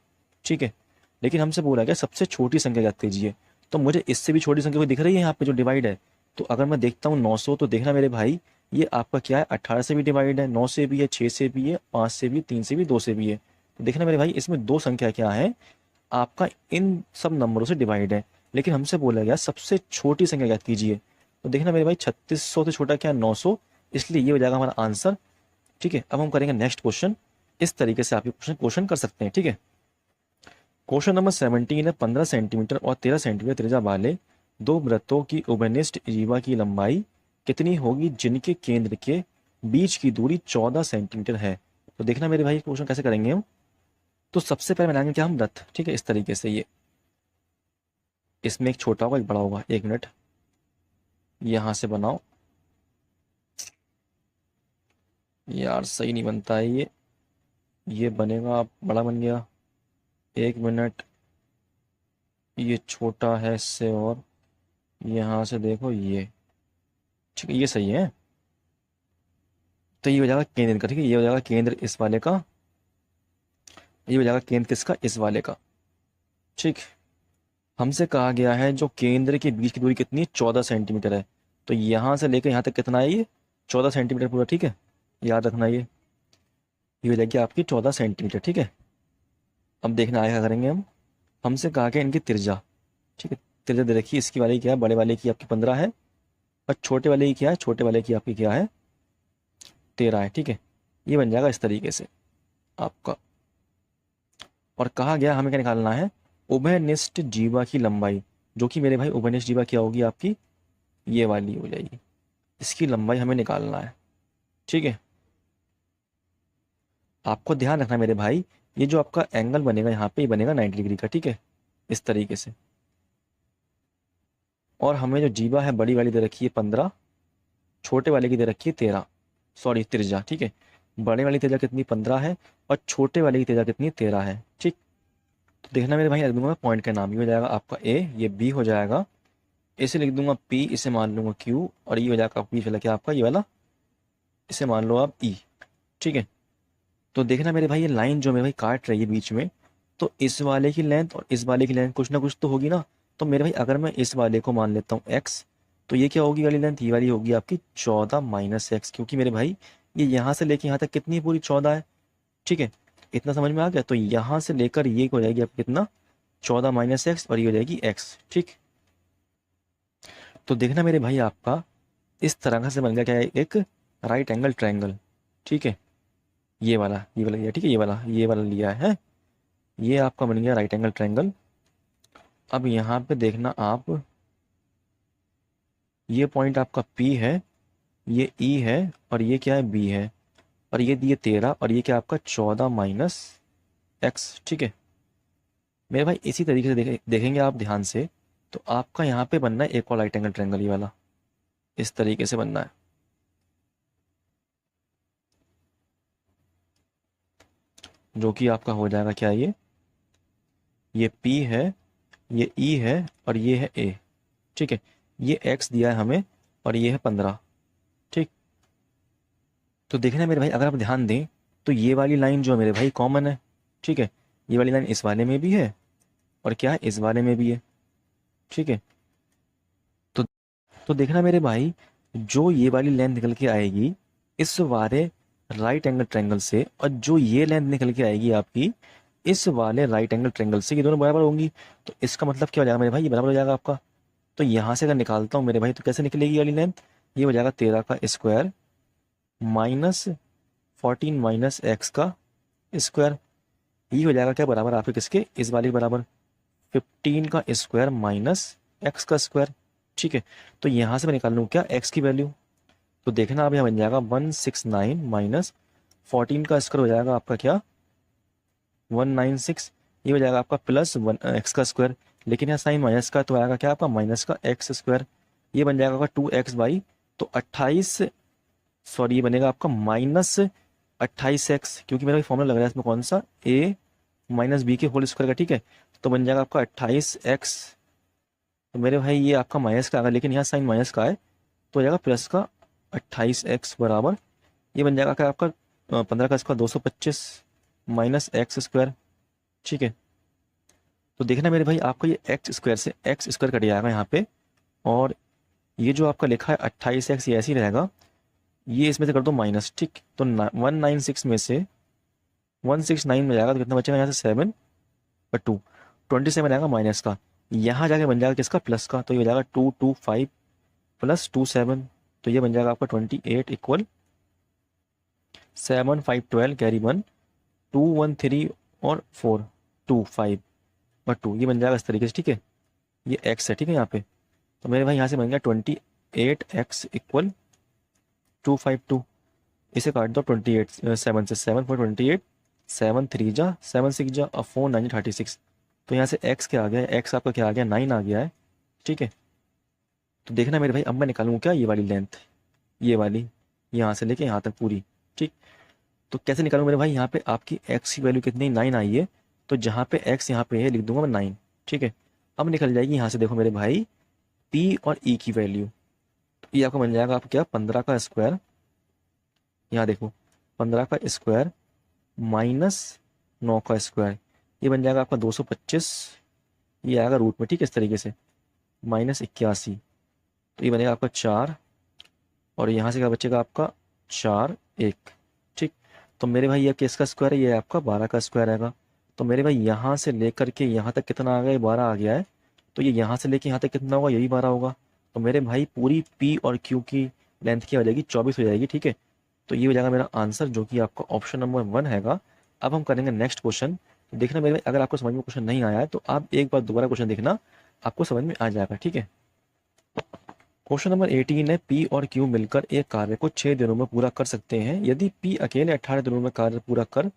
ठीक है। लेकिन हमसे बोला गया सबसे छोटी संख्या ज्ञात कीजिए, तो मुझे इससे भी छोटी संख्या कोई दिख रही है यहाँ पे जो डिवाइड है। तो अगर मैं देखता हूँ 900, तो देखना मेरे भाई ये आपका क्या है, 18 से भी डिवाइड है, 9 से भी है, 6 से भी है, 5 से भी, 3 से भी, 2 से भी है। तो देखना मेरे भाई इसमें 2 संख्या क्या है आपका इन सब नंबरों से डिवाइड है। लेकिन हमसे बोला गया सबसे छोटी संख्या ज्ञात कीजिए, तो देखना मेरे भाई 3600 से छोटा क्या है, 900, इसलिए ये हो जाएगा हमारा आंसर, ठीक है। अब हम करेंगे नेक्स्ट क्वेश्चन। इस तरीके से आप ये क्वेश्चन कर सकते हैं, ठीक है। क्वेश्चन नंबर 17 है, 15 सेंटीमीटर और 13 सेंटीमीटर त्रिज्या वाले दो वृत्तों की उभयनिष्ठ जीवा की लंबाई कितनी होगी जिनके केंद्र के बीच की दूरी 14 सेंटीमीटर है। तो देखना मेरे भाई क्वेश्चन कैसे करेंगे हम, तो सबसे पहले बनाएंगे क्या हम वृत्त, ठीक है, इस तरीके से। ये इसमें एक छोटा होगा एक बड़ा होगा, 1 मिनट, यहां से बनाओ। यार सही नहीं बनता है ये बनेगा, बड़ा बन गया, 1 मिनट, ये छोटा है इससे, और यहाँ से देखो ये, ठीक है, ये सही है। तो ये हो जाएगा केंद्र का, ठीक है, ये हो जाएगा केंद्र इस वाले का, ये हो जाएगा केंद्र किसका, इस वाले का, ठीक। हमसे कहा गया है जो केंद्र के बीच की दूरी कितनी है, 14 सेंटीमीटर है। तो यहाँ से लेकर यहाँ तक कितना है, ये 14 सेंटीमीटर पूरा, ठीक है, याद रखना ये हो जाएगी आपकी 14 सेंटीमीटर, ठीक है। अब देखना आगे क्या करेंगे हम, हमसे कहा गया इनकी त्रिज्या, ठीक है। त्रिज्या दे रखी है, इसकी वाले की क्या है, बड़े वाले की आपकी 15 है, और छोटे वाले की क्या है, छोटे वाले की आपकी क्या है, 13 है, ठीक है। ये बन जाएगा इस तरीके से आपका। और कहा गया हमें क्या निकालना है, उभयनिष्ठ जीवा की लंबाई, जो कि मेरे भाई उभयनिष्ठ जीवा क्या होगी आपकी, ये वाली हो जाएगी, इसकी लंबाई हमें निकालना है, ठीक है। आपको ध्यान रखना मेरे भाई, ये जो आपका एंगल बनेगा यहाँ पे, ये बनेगा 90 डिग्री का, ठीक है, इस तरीके से। और हमें जो जीवा है बड़ी वाली दे रखी है 15, छोटे वाले की दे रखी है 13, सॉरी त्रिज्या, ठीक है। बड़े वाली त्रिज्या कितनी 15 है, और छोटे वाले की त्रिज्या कितनी 13 है, ठीक। तो देखना मेरे भाई, लिख दूंगा पॉइंट का नाम, ये हो जाएगा आपका ए, ये बी हो जाएगा, इसे लिख दूंगा पी, इसे मान लूंगा क्यू, और ये हो जाएगा बीच वाला क्या आपका, ये वाला, इसे मान लो आप ई, ठीक है। तो देखना मेरे भाई ये लाइन जो मेरे भाई काट रही है बीच में, तो इस वाले की लेंथ और इस वाले की लेंथ कुछ ना कुछ तो होगी ना। तो मेरे भाई अगर मैं इस वाले को मान लेता हूँ एक्स, तो ये क्या होगी वाली लेंथ, ये वाली होगी आपकी 14 माइनस एक्स, क्योंकि मेरे भाई ये यहाँ से लेके यहाँ तक कितनी है, पूरी 14 है, ठीक है। इतना समझ में आ गया। तो यहाँ से लेकर ये हो जाएगी आपकी कितना, 14 माइनस एक्स, और ये हो जाएगी एक्स, ठीक। तो देखना मेरे भाई आपका इस तरह से बन गया क्या है, एक राइट एंगल ट्रायंगल, ठीक है। ये वाला लिया, ठीक है, ये वाला लिया है, ये आपका बन गया राइट एंगल ट्रायंगल। अब यहाँ पे देखना आप, ये पॉइंट आपका P है, ये E है, और ये क्या है B है, और ये दिए 13, और ये क्या आपका 14 माइनस एक्स, ठीक है। मेरे भाई इसी तरीके से देखेंगे आप ध्यान से, तो आपका यहाँ पे बनना है एक और राइट एंगल ट्रायंगल, ये वाला इस तरीके से बनना है, जो कि आपका हो जाएगा क्या, ये P है, ये E है, और ये है A, ठीक है। ये X दिया है हमें, और ये है 15, ठीक। तो देखना मेरे भाई अगर आप ध्यान दें, तो ये वाली लाइन जो है मेरे भाई कॉमन है, ठीक है। ये वाली लाइन इस वाले में भी है, और क्या है, इस वाले में भी है, ठीक है। तो देखना मेरे भाई, जो ये वाली लेंथ निकल के आएगी इस वाले राइट एंगल ट्रायंगल से, और जो ये लेंथ निकल के आएगी आपकी इस वाले राइट एंगल ट्रायंगल से ये दोनों बराबर होंगी। तो इसका मतलब क्या हो जाएगा मेरे भाई, ये बराबर हो जाएगा आपका। तो यहाँ से अगर निकालता हूँ मेरे भाई तो कैसे निकलेगी ये वाली लेंथ, ये हो जाएगा 13 का स्क्वायर माइनस 14 माइनस एक्स का स्क्वायर। ये हो जाएगा क्या बराबर आपके किसके, इस वाले के बराबर, 15 का स्क्वायर माइनस एक्स का स्क्वायर। ठीक है, तो यहाँ से मैं निकाल लूँ क्या एक्स की वैल्यू। तो देखना अब यहाँ बन जाएगा 169 माइनस 14 का स्क्वायर हो जाएगा आपका क्या 196। ये हो जाएगा आपका प्लस 1 एक्स का स्क्वायर, लेकिन यहाँ साइन माइनस का तो आएगा क्या आपका माइनस का एक्स स्क्वायर। ये बन जाएगा 2x बाई तो 28, सॉरी ये बनेगा आपका माइनस 28x, क्योंकि मेरा फॉर्मूला लग रहा है इसमें कौन सा, a माइनस बी के होल स्क्वायर का। ठीक है, तो बन जाएगा आपका 28x। तो मेरे भाई ये आपका माइनस का आएगा, लेकिन यहाँ साइन माइनस का है तो हो जाएगा प्लस का 28x बराबर, ये बन जाएगा क्या आपका 15 का स्क्वायर 225 माइनस एक्स स्क्वायर। ठीक है, तो देखना मेरे भाई आपका ये एक्स स्क्वायर से एक्स स्क्वायर कट जाएगा यहाँ पे, और ये जो आपका लिखा है 28x ये ऐसे ही रहेगा, ये इसमें से कर दो माइनस। ठीक, तो 196 में से 169 में जाएगा तो कितना बचेगा यहाँ से 7 और 2 27 आएगा माइनस का, यहाँ जाके बन जाएगा किसका प्लस का, तो ये हो जाएगा 225 प्लस 27, तो ये बन जाएगा आपका 28 इक्वल 7 5 12 कैरी 1 2 1 3 और 4 2 5 और 2, ये बन जाएगा इस तरीके से। ठीक है, ये एक्स है, ठीक है यहाँ पे, तो मेरे भाई यहाँ से बन गया 28x इक्वल 252, इसे काट दो 28 7 से, 7 4 28 7 3 जा 7 6 जा और 4 9 36, तो यहाँ से x क्या आ गया है, x आपका क्या आ गया 9 आ गया है। ठीक है, तो देखना मेरे भाई अब मैं निकालूंगा क्या ये वाली लेंथ, ये वाली यहाँ से लेके यहाँ तक पूरी। ठीक, तो कैसे निकालूंगा मेरे भाई, यहाँ पे आपकी x की वैल्यू कितनी 9 आई है, तो जहाँ पे x यहाँ पे है लिख दूंगा मैं 9। ठीक है, अब निकल जाएगी यहाँ से देखो मेरे भाई p और e की वैल्यू, तो ये आपका बन जाएगा आपका क्या 15 का स्क्वायर, यहाँ देखो 15 का स्क्वायर माइनस 9 का स्क्वायर, ये बन जाएगा आपका 225, ये आएगा रूट में। ठीक है, इस तरीके से माइनस 81, तो ये बनेगा आपका 4, और यहाँ से क्या बचेगा आपका 4 1। ठीक, तो मेरे भाई ये किसका स्क्वायर है, ये आपका 12 का स्क्वायर आएगा। तो मेरे भाई यहाँ से लेकर के यहाँ तक कितना आ गया, 12 आ गया है, तो ये यहाँ से लेके यहाँ तक कितना होगा, यही 12 होगा। तो मेरे भाई पूरी पी और क्यू की लेंथ क्या हो जाएगी 24 हो जाएगी। ठीक है, तो ये हो जाएगा मेरा आंसर जो कि आपका ऑप्शन नंबर 1 हैगा। अब हम करेंगे नेक्स्ट क्वेश्चन। तो देखना मेरे भाई अगर आपको समझ में क्वेश्चन नहीं आया है तो आप एक बार दोबारा क्वेश्चन देखना, आपको समझ में आ जाएगा। ठीक है, क्वेश्चन नंबर 18 है, पी और क्यू मिलकर एक कार्य को 6 दिनों में पूरा कर सकते हैं। यदि पी अकेले 18 दिनों में कार्य पूरा कर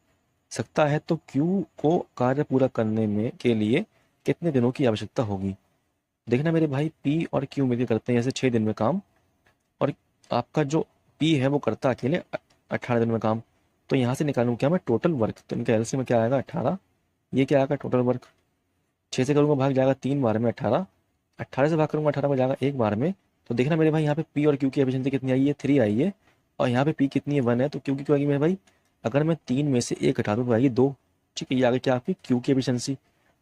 सकता है तो क्यू को कार्य पूरा करने में के लिए कितने दिनों की आवश्यकता होगी। देखना मेरे भाई पी और क्यू मिलकर करते हैं जैसे 6 दिन में काम, और आपका जो पी है वो करता है अकेले 18 दिन में काम। तो यहाँ से निकालूँ क्या मैं टोटल वर्क, तो इनका एलसीएम में क्या आएगा 18, ये क्या आएगा टोटल वर्क, 6 से करूँगा भाग जाएगा 3 बार में 18, 18 से भाग करूँगा 18 में जाएगा 1 बार में। तो देखना मेरे भाई यहाँ पे पी और क्यू की एफिशिएंसी कितनी आई है 3 आई है, और यहाँ पे पी कितनी है 1 है, तो क्यू की क्यों आएगी मेरे भाई, अगर मैं 3 में से 1 हटा दूँ तो आएगी 2। ठीक है, ये आगे क्या आपकी क्यू की एफिशिएंसी।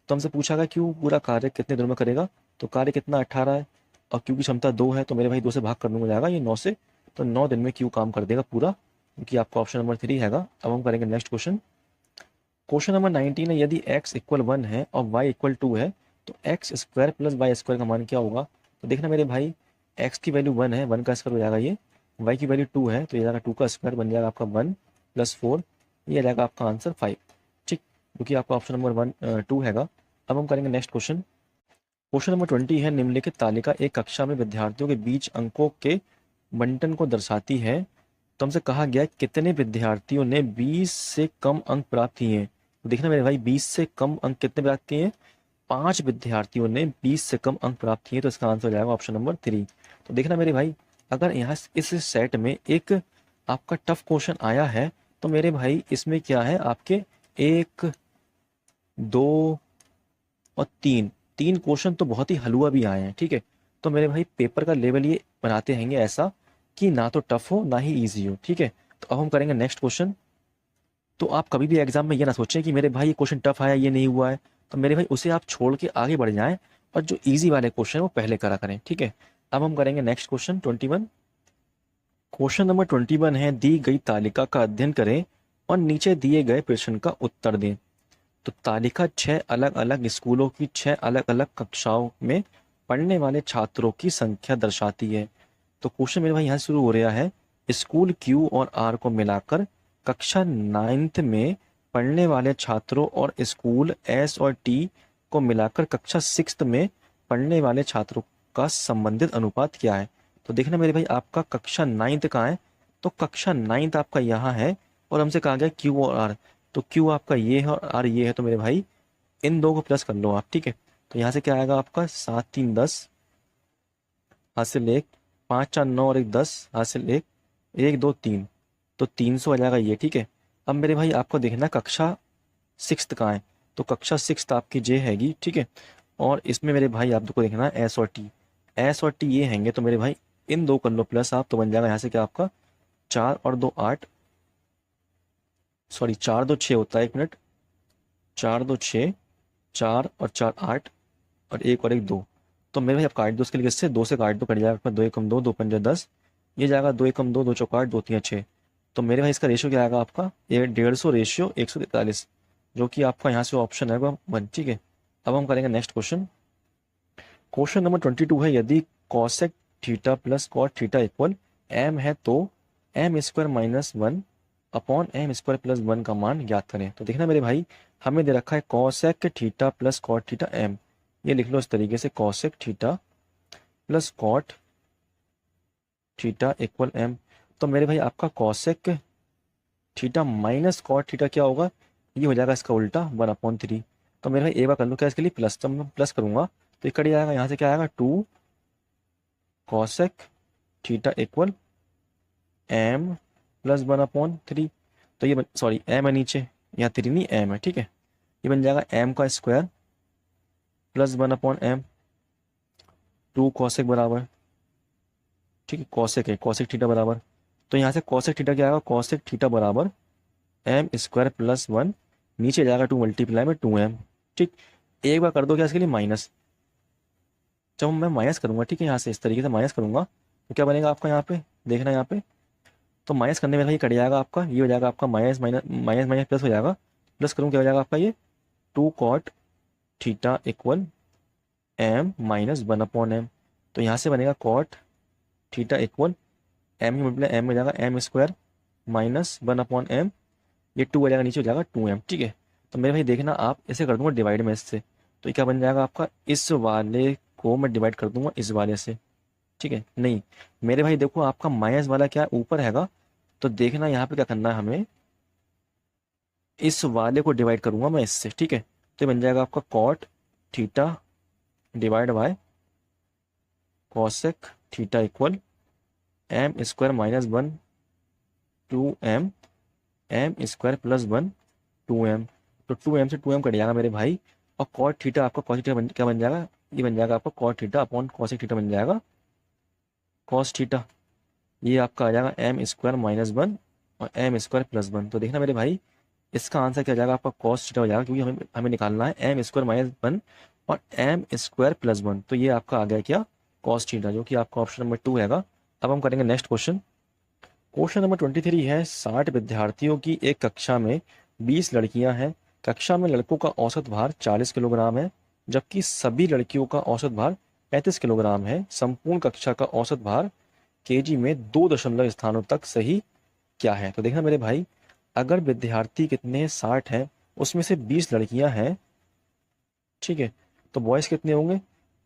तो हमसे पूछा गया क्यू पूरा कार्य कितने दिनों में करेगा, तो कार्य कितना 18 है और क्यू की क्षमता 2 है, तो मेरे भाई 2 से भाग कर दूंगा जाएगा ये 9 से, तो 9 दिन में क्यू काम कर देगा पूरा, क्योंकि आपका ऑप्शन नंबर 3 हैगा। अब हम करेंगे नेक्स्ट क्वेश्चन। क्वेश्चन नंबर 19 है, यदि x इक्वल 1 है और y इक्वल 2 है तो X square plus Y square का मान क्या होगा। तो देखना मेरे भाई x की वैल्यू 1 है, 1 का स्क्वायर हो जाएगा ये, y की वैल्यू 2 है तो ये जाएगा 2 का स्क्वायर बन जाएगा आपका 1 प्लस 4, ये आ जाएगा आपका आंसर 5। ठीक, क्योंकि आपका ऑप्शन नंबर 2 हैगा। अब हम करेंगे नेक्स्ट क्वेश्चन। क्वेश्चन नंबर 20 है, निम्नलिखित तालिका एक कक्षा में विद्यार्थियों के बीच अंकों के बंटन को दर्शाती है। तो हमसे कहा गया कितने विद्यार्थियों ने 20 से कम अंक प्राप्त किए हैं। तो देखना मेरे भाई 20 से कम अंक कितने प्राप्त किए हैं, 5 विद्यार्थियों ने 20 से कम अंक प्राप्त किए, तो इसका आंसर हो जाएगा ऑप्शन नंबर 3। तो देखना मेरे भाई अगर यहाँ इस सेट में एक आपका टफ क्वेश्चन आया है तो मेरे भाई इसमें क्या है आपके 1 2 और 3 क्वेश्चन तो बहुत ही हलवा भी आए हैं। ठीक है, तो मेरे भाई पेपर का लेवल ये बनाते हैंगे ऐसा कि ना तो टफ हो ना ही ईजी हो। ठीक है, तो अब हम करेंगे नेक्स्ट क्वेश्चन। तो आप कभी भी एग्जाम में ये ना सोचें कि मेरे भाई ये क्वेश्चन टफ आया ये नहीं हुआ है, तो मेरे भाई उसे आप छोड़ के आगे बढ़ जाएं और जो इजी वाले क्वेश्चन है वो पहले करा करें। ठीक है, अब हम करेंगे नेक्स्ट क्वेश्चन 21। क्वेश्चन नंबर 21 है, दी गई तालिका का अध्ययन करें और नीचे दिए गए प्रश्न का उत्तर दें। तो तालिका 6 अलग अलग स्कूलों की 6 अलग अलग कक्षाओं में पढ़ने वाले छात्रों की संख्या दर्शाती है। तो क्वेश्चन मेरे भाई यहाँ से शुरू हो रहा है, स्कूल क्यू और आर को मिलाकर कक्षा 9th में पढ़ने वाले छात्रों और स्कूल एस और टी को मिलाकर कक्षा 6th में पढ़ने वाले छात्रों का संबंधित अनुपात क्या है। तो देखना मेरे भाई, आपका कक्षा 9th कहाँ है, तो कक्षा 9th आपका यहाँ है और हमसे कहा गया क्यू और आर, तो क्यू आपका ये है और आर ये है। तो मेरे भाई इन दो को प्लस कर लो आप, ठीक है। तो यहाँ से क्या आएगा आपका 7 3 10 हासिल 1, 5 4 9 और 1 10 हासिल 1, 1 2 3, तो 300 आ जाएगा ये, ठीक है। अब मेरे भाई आपको देखना कक्षा 6th कहाँ है, तो कक्षा 6th आपकी जे हैगी, ठीक है। और इसमें मेरे भाई आपको देखना है एस और टी, एस और टी ये हैंगे। तो मेरे भाई इन दो कर लो प्लस आप, तो बन जाएगा यहाँ से क्या आपका 4 और 2 8, सॉरी 4 2 6 होता है, 1 मिनट, 4 2 6, 4 और 4 8 और 1 और 1 2। तो मेरे भाई आप काट दो उसके लिए, किससे 2 से काट दो, कट जाएगा आपका 2 एकम 2, 2 पंजे 10, ये जाएगा 2 एकम 2, 2 चौक 8, 2 3 6। तो मेरे भाई इसका रेशियो क्या आएगा आपका, ये 150 रेशियो 143, जो कि आपका यहाँ से ऑप्शन है 1, ठीक है। अब हम करेंगे नेक्स्ट क्वेश्चन। क्वेश्चन नंबर 22 है, यदि cosec theta plus cot theta equal M है तो M square minus 1 upon M square plus 1 का मान ज्ञात करें। तो देखना मेरे भाई, हमें दे रखा है cosec theta plus cot theta M, ये लिख लो इस तरीके से, cosec theta plus cot theta equal M. तो मेरे भाई आपका cosec theta minus cot theta क्या होगा, ये हो जाएगा इसका उल्टा 1/3। तो मेरे भाई एक बार कर लो क्या इसके लिए प्लस, तो मैं प्लस करूंगा तो ये कट जाएगा, यहाँ से क्या आएगा 2 cosec theta equal M plus 1/3। तो ये सॉरी एम है नीचे, यहाँ 3 नहीं एम है, ठीक है। ये बन जाएगा एम का स्क्वायर प्लस 1/m, 2 कॉसेक बराबर, ठीक है, कॉसेक है, कॉसेक थीटा बराबर। तो यहाँ से कॉसेक थीटा क्या आएगा, कॉसेक थीटा बराबर एम स्क्वायर प्लस 1, नीचे जाएगा 2 मल्टीप्लाई में 2m, ठीक। एक बार कर दो क्या इसके लिए माइनस, जब मैं माइनस करूंगा, ठीक है, यहाँ से इस तरीके से माइनस करूंगा तो क्या बनेगा आपका, यहाँ पे देखना, यहाँ पे तो माइनस करने में भाई कट जाएगा आपका, ये हो जाएगा आपका minus minus minus minus plus हो जाएगा, प्लस करूँ क्या हो जाएगा आपका ये 2 cot theta equal M minus 1/m। तो यहाँ से बनेगा कॉट थीटा इक्वल एम की मल्टीप्लाई एम में जाएगा एम स्क्वायर माइनस 1/m, ये 2 आ जाएगा नीचे हो जाएगा 2m, ठीक है। तो मेरे भाई देखना आप इसे कर दूंगा डिवाइड में इससे, तो ये क्या बन जाएगा आपका, इस वाले को मैं डिवाइड कर दूंगा इस वाले से, ठीक है। नहीं मेरे भाई देखो आपका माइनस वाला क्या ऊपर हैगा, तो देखना यहाँ पे क्या करना है हमें, इस वाले को डिवाइड करूंगा मैं इससे, ठीक है। तो ये बन जाएगा आपका cot theta divide by cosec theta equal M square minus 1 2m M square plus 1 2m। तो 2m से 2m कट जाएगा मेरे भाई, और कॉट थीटा आपका कॉस थीटा क्या बन जाएगा, ये बन जाएगा आपका cot theta upon cosec theta बन जाएगा कॉस थीटा, ये आपका आ जाएगा एम स्क्वायर माइनस 1 और एम स्क्वायर प्लस 1। तो देखना मेरे भाई इसका आंसर क्या हो जाएगा आपका कॉस थीटा हो जाएगा, क्योंकि हमें हमें निकालना है एम स्क्वायर माइनस 1 और एम स्क्वायर प्लस 1। तो ये आपका आ गया क्या कॉस थीटा, जो कि आपका ऑप्शन नंबर 2 हैगा। अब हम करेंगे नेक्स्ट क्वेश्चन। क्वेश्चन नंबर 23 है, 60 विद्यार्थियों की एक कक्षा में 20 लड़कियां हैं। कक्षा में लड़कों का औसत भार 40 किलोग्राम है, जबकि सभी लड़कियों का औसत भार 35 किलोग्राम है। संपूर्ण कक्षा का औसत भार केजी में 2 दशमलव स्थानों तक सही क्या है। तो देखना मेरे भाई, अगर विद्यार्थी कितने हैं 60 हैं, उसमें से 20 लड़कियां हैं, ठीक है, तो बॉयज कितने होंगे,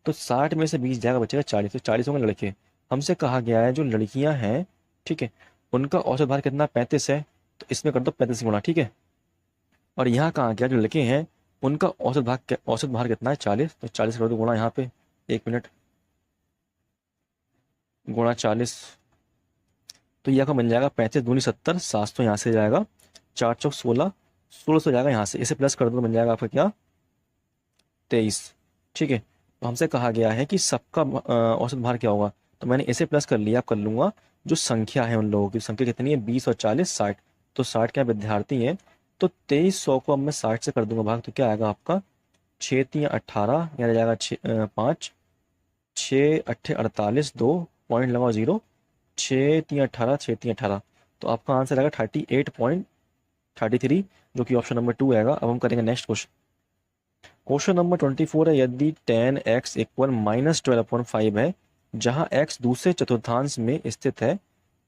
तो 60 में से 20 जाएगा बचेगा 40, तो 40 होंगे लड़के। हमसे कहा गया है जो लड़कियां हैं, ठीक है, उनका औसत भार कितना 35 है, तो इसमें कर दो 35 गुणा, ठीक है। और यहाँ कहा गया जो लड़के हैं उनका औसत भार कितना है 40, तो 40 कर दो गुणा यहाँ पे, 1 मिनट, गुणा 40, तो यह का बन जाएगा 35 दूनी 70, 700 यहाँ से जाएगा, 4 चौक 16, 1600 जाएगा यहाँ से, इसे प्लस कर दो तो बन जाएगा आपका क्या 23, ठीक है। तो हमसे कहा गया है कि सबका औसत भार क्या होगा, तो मैंने इसे प्लस कर लिया, अब कर लूंगा जो संख्या है उन लोगों की, संख्या कितनी है 20 और 40 60, तो 60 क्या विद्यार्थी हैं, तो 2300 को अब मैं 60 से कर दूंगा भाग, तो क्या आएगा आपका 6 3 18, यानी जाएगा 5 6 8 48, 2 पॉइंट लगाओ 0, 6 3 18 6 3 18, तो आपका आंसर आएगा 38.5 33, जो कि ऑप्शन नंबर 2 आएगा। अब हम करेंगे नेक्स्ट क्वेश्चन। क्वेश्चन नंबर 24 है, यदि tan x इक्वल -12/5 है, जहां x दूसरे चतुर्थांश में स्थित है,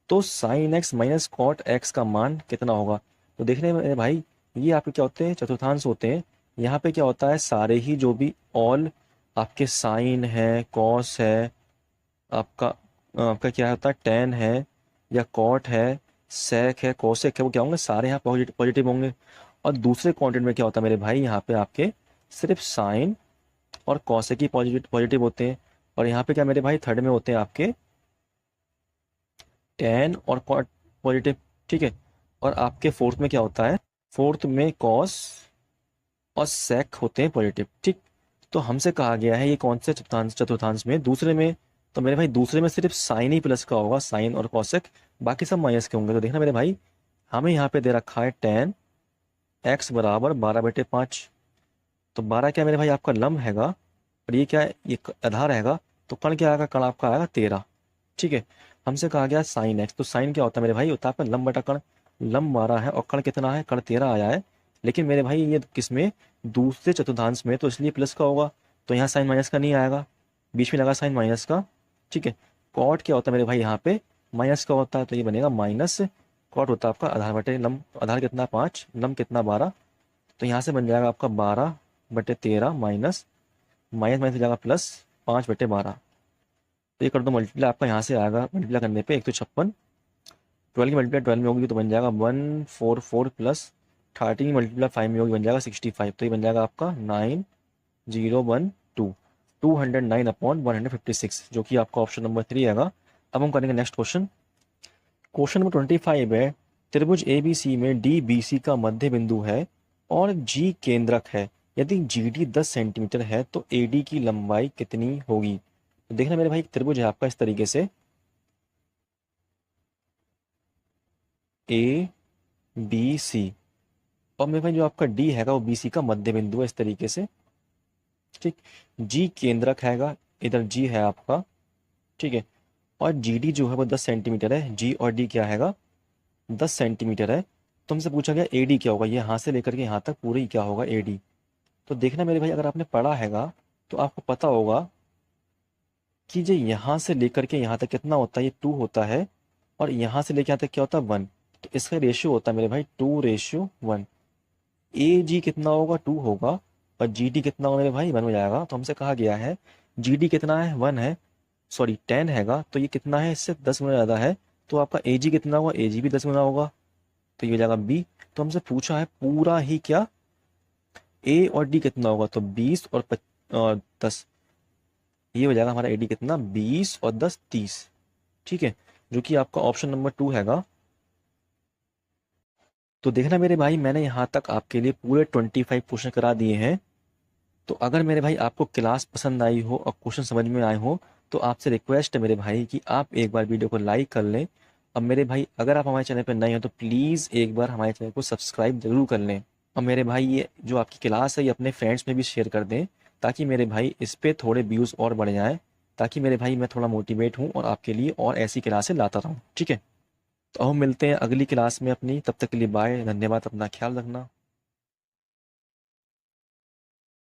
तो sin x minus cot x का मान कितना होगा। तो देखने में भाई ये आपके क्या होते हैं, चतुर्थांश होते हैं। यहाँ पे क्या होता है, सारे ही जो भी ऑल आपके साइन है, कॉस है, आपका आपका क्या होता है, टेन है या कॉट है, सेक है, कोसेक है, वो क्या होंगे, सारे यहाँ पॉजिटिव होंगे। और दूसरे क्वांटिटी में क्या होता है मेरे भाई, यहाँ पे आपके सिर्फ साइन और कॉसेक ही पॉजिटिव पॉजिटिव होते हैं। और यहाँ पे क्या मेरे भाई, थर्ड में होते हैं आपके टेन और कॉट पॉजिटिव, ठीक है। और आपके फोर्थ में क्या होता है, फोर्थ में कॉस और सेक होते हैं पॉजिटिव, ठीक। तो हमसे कहा गया है ये कौन से चतुर्थांश चतुर्थांश में, दूसरे में। तो मेरे भाई दूसरे में सिर्फ साइन ही प्लस का होगा, साइन और कॉसेक, बाकी सब माइनस के होंगे। तो देखना मेरे भाई, हमें यहाँ पे दे रखा है tan x बराबर 12/5। तो 12 क्या मेरे भाई आपका लम्ब हैगा, और ये क्या है, ये आधार रहेगा। तो कण क्या आएगा, कण आपका आएगा 13, ठीक है। हमसे कहा गया साइन x, तो साइन क्या होता है मेरे भाई, होता है आपका लम्ब बटा कण। लम्ब 12 है और कण कितना है, कण 13 आया है। लेकिन मेरे भाई ये किसमें, दूसरे चतुर्थांश में, तो इसलिए प्लस का होगा। तो यहाँ साइन माइनस का नहीं आएगा, बीच में लगा साइन माइनस का, ठीक है। कॉट क्या होता है मेरे भाई, यहाँ पे माइनस का होता है, तो ये बनेगा माइनस। कॉट होता है आपका आधार बटे लम्ब, आधार कितना 5, लम्ब कितना 12। तो यहाँ से बन जाएगा आपका 12/13 माइनस माइनस माइनस हो जाएगा प्लस 5/12। तो ये कर दो मल्टीप्लाई, आपका यहाँ से आएगा मल्टीप्लाई करने पे 156। 12 की मल्टीप्लाई 12 में होगी तो बन जाएगा 144 प्लस 13 मल्टीप्लाई 5 में होगी, बन जाएगा 65। तो ये बन जाएगा आपका 9012 209/156, जो कि आपका ऑप्शन नंबर 3 आएगा। अब हम करेंगे नेक्स्ट क्वेश्चन। क्वेश्चन नंबर 25 है, त्रिभुज ABC में DBC का मध्य बिंदु है और G केंद्रक है। यदि GD 10 सेंटीमीटर है तो AD की लंबाई कितनी होगी। तो देखना मेरे भाई, एक त्रिभुज है आपका इस तरीके से, ABC, और मेरे भाई जो आपका D हैगा वो BC का मध्य बिंदु है इस तरीके से, ठीक। G केंद्रक हैगा, इधर G है आपका, ठीक है। और GD जो है वो 10 सेंटीमीटर है, G और D क्या हैगा, 10 सेंटीमीटर है। तो हमसे पूछा गया AD क्या होगा, ये यहाँ से लेकर के यहाँ तक पूरी क्या होगा AD। तो देखना मेरे भाई, अगर आपने पढ़ा हैगा तो आपको पता होगा कि जो यहाँ से लेकर के यहाँ तक कितना होता है, ये 2 होता है, और यहाँ से लेकर यहाँ तक क्या होता है 1। तो इसका रेशियो होता है मेरे भाई 2:1। AG कितना होगा, 2 होगा, और GD कितना होगा मेरे भाई, 1 हो जाएगा। तो हमसे कहा गया है GD कितना है, 1 है, सॉरी 10 हैगा, तो ये कितना है, इससे 10 गुना ज़्यादा है। तो आपका AG कितना होगा, AG भी 10 गुना होगा, तो ये हो जाएगा B। तो हमसे पूछा है पूरा ही क्या, A और D कितना होगा, तो 20 और 10, ये हो जाएगा हमारा AD कितना, 20 और 10 30, ठीक है, जो कि आपका ऑप्शन नंबर 2 हैगा। तो देखना मेरे भाई, मैंने यहाँ तक आपके लिए पूरे 25 क्वेश्चन करा दिए हैं। तो अगर मेरे भाई आपको क्लास पसंद आई हो और क्वेश्चन समझ में आए हो, तो आपसे रिक्वेस्ट है मेरे भाई कि आप एक बार वीडियो को लाइक कर लें। अब मेरे भाई अगर आप हमारे चैनल पर नए हो तो प्लीज़ एक बार हमारे चैनल को सब्सक्राइब जरूर कर लें। और मेरे भाई ये जो आपकी क्लास है ये अपने फ्रेंड्स में भी शेयर कर दें, ताकि मेरे भाई इस पर थोड़े व्यूज़ और बढ़ जाएँ, ताकि मेरे भाई मैं थोड़ा मोटिवेट हूँ और आपके लिए और ऐसी क्लासें लाता रहूँ, ठीक है। तो हम मिलते हैं अगली क्लास में अपनी, तब तक के लिए बाय, धन्यवाद, अपना ख्याल रखना।